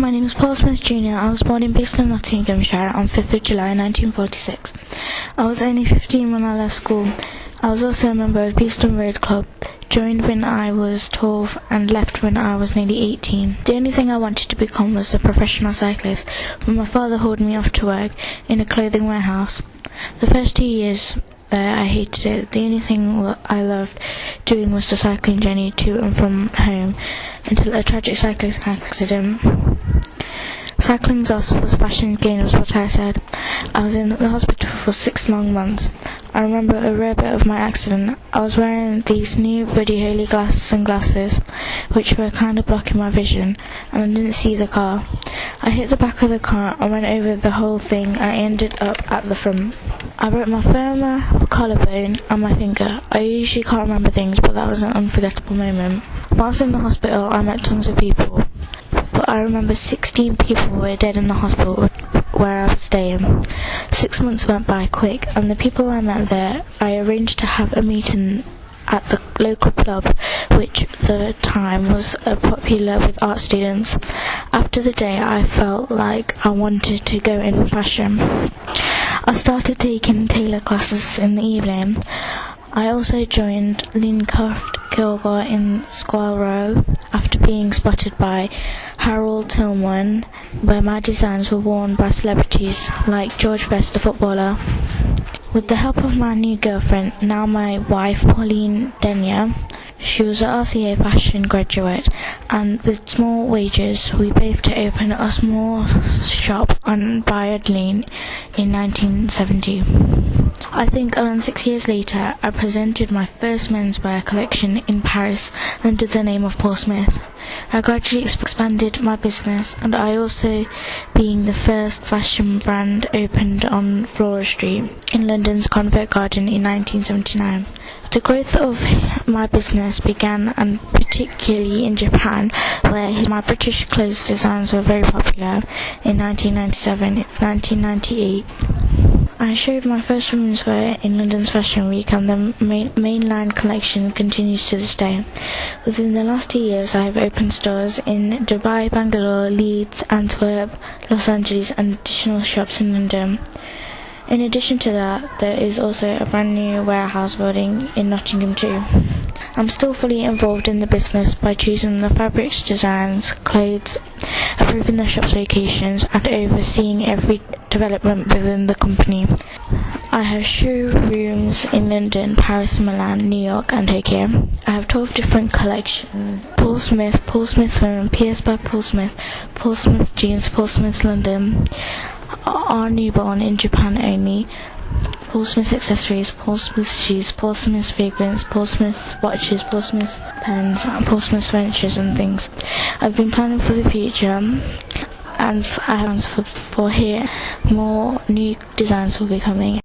my name is Paul Smith Jr. I was born in Beeston, Nottinghamshire on 5th of July 1946. I was only 15 when I left school. I was also a member of Beeston Road Club, joined when I was 12 and left when I was nearly 18. The only thing I wanted to become was a professional cyclist, but my father hauled me off to work in a clothing warehouse. The first 2 years there I hated it. The only thing I loved doing was the cycling journey to and from home, until a tragic cycling accident. Cycling's us was fashion gain was what I said. I was in the hospital for 6 long months. I remember a rare bit of my accident. I was wearing these new Buddy Holly glasses, which were kind of blocking my vision, and I didn't see the car. I hit the back of the car and went over the whole thing and I ended up at the front. I broke my femur, collarbone and my finger. I usually can't remember things, but that was an unforgettable moment. Whilst in the hospital, I met tons of people, but I remember 16 people were dead in the hospital where I was staying. 6 months went by quick, and the people I met there, I arranged to have a meeting at the local club, which at the time was popular with art students. After the day, I felt like I wanted to go in fashion. I started taking tailor classes in the evening. I also joined Linecraft Kilgore in Squall Row after being spotted by Harold Tillman, where my designs were worn by celebrities like George Best, the footballer. With the help of my new girlfriend, now my wife Pauline Denyer, she was an RCA fashion graduate, and with small wages we both to open a small shop on Bayard Lane in 1970. I think around 6 years later I presented my first menswear collection in Paris under the name of Paul Smith. I gradually expanded my business, and I also being the first fashion brand opened on Flora Street in London's Covent Garden in 1979. The growth of my business began, and particularly in Japan, where my British clothes designs were very popular in 1997-1998. I showed my first women's wear in London's Fashion Week, and the mainline collection continues to this day. Within the last 2 years I have opened stores in Dubai, Bangalore, Leeds, Antwerp, Los Angeles and additional shops in London. In addition to that, there is also a brand new warehouse building in Nottingham too. I'm still fully involved in the business by choosing the fabrics, designs, clothes, approving the shop's locations and overseeing every development within the company. I have showrooms in London, Paris, Milan, New York and Tokyo. I have 12 different collections: Paul Smith Women, P.S. by Paul Smith Jeans, Paul Smith London, our newborn in Japan only, Paul Smith accessories, Paul Smith shoes, Paul Smith fragrance, Paul Smith watches, Paul Smith pens, Paul Smith furnitures and things. I've been planning for the future, and I have plans for here more new designs will be coming.